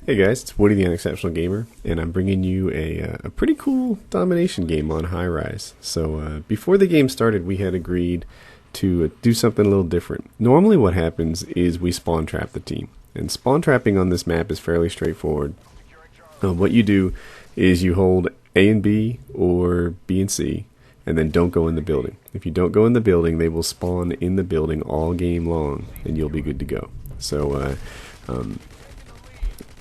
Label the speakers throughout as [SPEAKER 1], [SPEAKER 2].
[SPEAKER 1] Hey guys, it's Woody the Unexceptional Gamer, and I'm bringing you a pretty cool domination game on Highrise. So before the game started, we had agreed to do something a little different. Normally what happens is we spawn trap the team, and spawn trapping on this map is fairly straightforward. What you do is you hold A and B or B and C, and then don't go in the building. If you don't go in the building, they will spawn in the building all game long, and you'll be good to go. So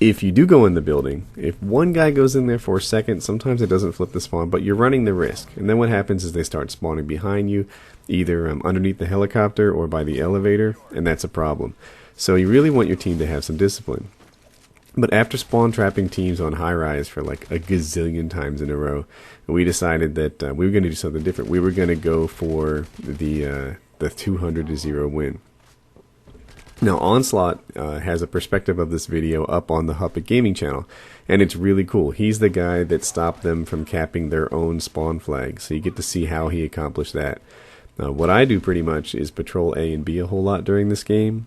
[SPEAKER 1] if you do go in the building, if one guy goes in there for a second, sometimes it doesn't flip the spawn, but you're running the risk. And then what happens is they start spawning behind you, either underneath the helicopter or by the elevator, and that's a problem. So you really want your team to have some discipline. But after spawn trapping teams on Highrise for like a gazillion times in a row, we decided that we were going to do something different. We were going to go for the 200-0 win. Now, Onslaught has a perspective of this video up on the Huppet Gaming channel, and it's really cool. He's the guy that stopped them from capping their own spawn flag, so you get to see how he accomplished that. What I do pretty much is patrol A and B a whole lot during this game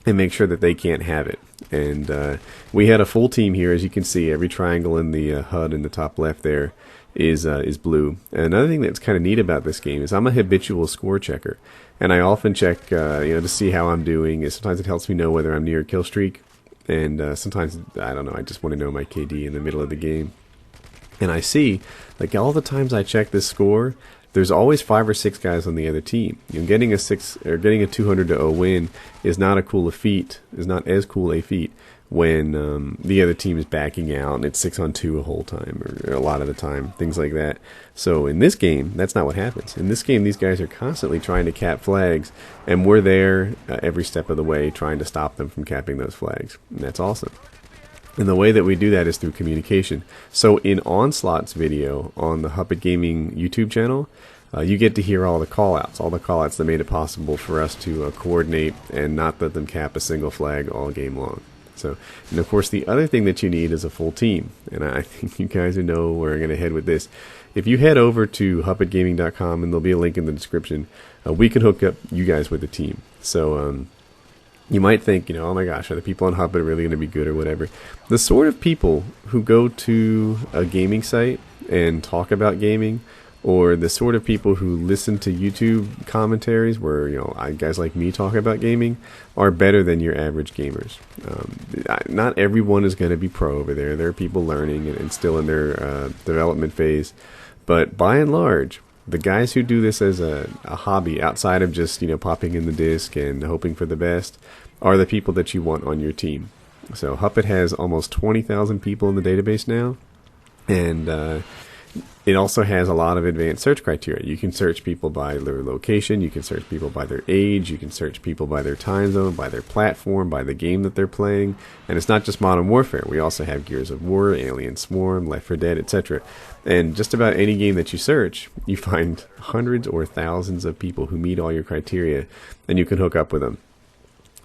[SPEAKER 1] and make sure that they can't have it. And we had a full team here, as you can see. Every triangle in the HUD in the top left there is blue. And another thing that's kind of neat about this game is I'm a habitual score checker, and I often check to see how I'm doing. Sometimes it helps me know whether I'm near a kill streak, and sometimes I don't know, I just want to know my KD in the middle of the game. And I see, like, all the times I check this score, there's always 5 or 6 guys on the other team. Getting a 200-0 win is not as cool a feat when the other team is backing out and it's 6-on-2 a whole time, or a lot of the time, things like that. So in this game, that's not what happens. In this game, these guys are constantly trying to cap flags, and we're there every step of the way trying to stop them from capping those flags. And that's awesome. And the way that we do that is through communication. So in Onslaught's video on the Huppet Gaming YouTube channel, you get to hear all the callouts that made it possible for us to coordinate and not let them cap a single flag all game long. So, and of course, the other thing that you need is a full team. And I think you guys know where I'm going to head with this. If you head over to HuppetGaming.com, and there'll be a link in the description, we can hook up you guys with a team. So, you might think, oh my gosh, are the people on Huppet really going to be good or whatever? The sort of people who go to a gaming site and talk about gaming, or the sort of people who listen to YouTube commentaries where, guys like me talk about gaming, are better than your average gamers. Not everyone is going to be pro over there. There are people learning and still in their development phase. But by and large, the guys who do this as a hobby, outside of just popping in the disc and hoping for the best, are the people that you want on your team. So Huppet has almost 20,000 people in the database now, and it also has a lot of advanced search criteria. You can search people by their location, you can search people by their age, you can search people by their time zone, by their platform, by the game that they're playing. And it's not just Modern Warfare. We also have Gears of War, Alien Swarm, Left 4 Dead, etc. And just about any game that you search, you find hundreds or thousands of people who meet all your criteria, and you can hook up with them.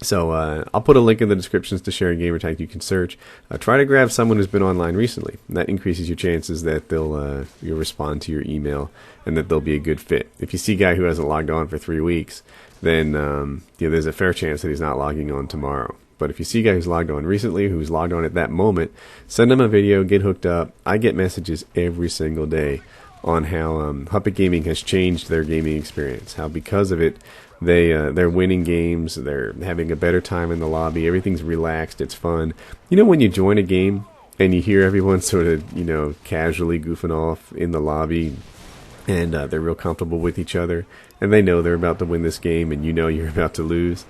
[SPEAKER 1] So I'll put a link in the descriptions to share a gamertag you can search. Try to grab someone who's been online recently. That increases your chances that you'll respond to your email and that they'll be a good fit. If you see a guy who hasn't logged on for 3 weeks, then there's a fair chance that he's not logging on tomorrow. But if you see a guy who's logged on recently, who's logged on at that moment, send him a video, get hooked up. I get messages every single day on how Huppet Gaming has changed their gaming experience. How because of it, they're winning games, they're having a better time in the lobby, everything's relaxed, it's fun. When you join a game and you hear everyone sort of, casually goofing off in the lobby, and they're real comfortable with each other, and they know they're about to win this game, and you're about to lose.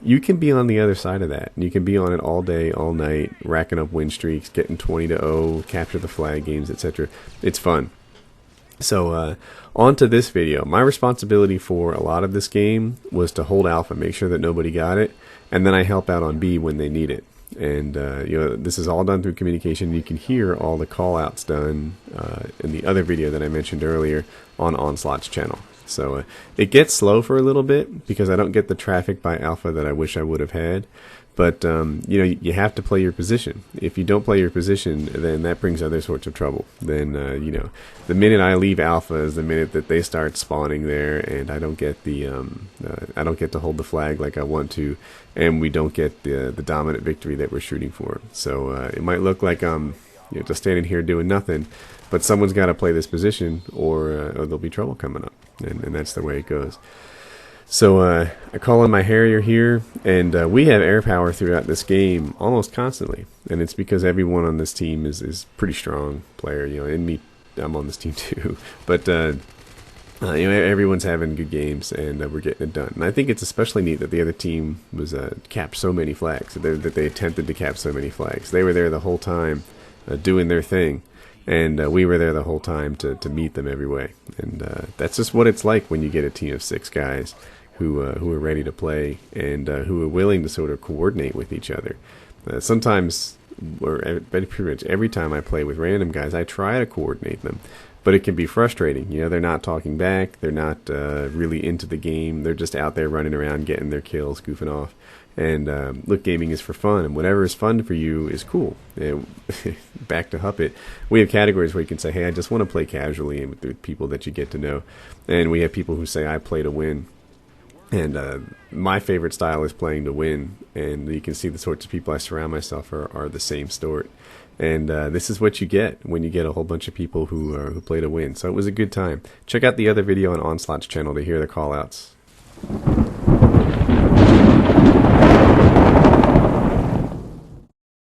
[SPEAKER 1] You can be on the other side of that. You can be on it all day, all night, racking up win streaks, getting 20-0, capture the flag games, etc. It's fun. So on to this video. My responsibility for a lot of this game was to hold Alpha, make sure that nobody got it, and then I help out on B when they need it. And this is all done through communication. You can hear all the call-outs done in the other video that I mentioned earlier on Onslaught's channel. So it gets slow for a little bit because I don't get the traffic by Alpha that I wish I would have had. But you know, you have to play your position. If you don't play your position, then that brings other sorts of trouble. Then you know, the minute I leave alpha is the minute that they start spawning there, and I don't get the I don't get to hold the flag like I want to, and we don't get the dominant victory that we're shooting for. So it might look like I'm just standing here doing nothing, but someone's got to play this position, or there'll be trouble coming up, and that's the way it goes. So I call in my Harrier here, and we have air power throughout this game almost constantly, and it's because everyone on this team is pretty strong player. You know, and me, I'm on this team too, but you know, everyone's having good games, and we're getting it done. And I think it's especially neat that the other team was capped so many flags, that they attempted to cap so many flags. They were there the whole time, doing their thing. And we were there the whole time to meet them every way. And that's just what it's like when you get a team of 6 guys who are ready to play, and who are willing to sort of coordinate with each other. Sometimes, or pretty much every time I play with random guys, I try to coordinate them. But it can be frustrating. You know, they're not talking back. They're not really into the game. They're just out there running around, getting their kills, goofing off. And look, gaming is for fun, and whatever is fun for you is cool. Back to Huppet, we have categories where you can say, hey, I just want to play casually and with people that you get to know. And we have people who say, I play to win. And my favorite style is playing to win. And you can see the sorts of people I surround myself are the same sort. And this is what you get when you get a whole bunch of people who play to win. So it was a good time. Check out the other video on Onslaught's channel to hear the call-outs.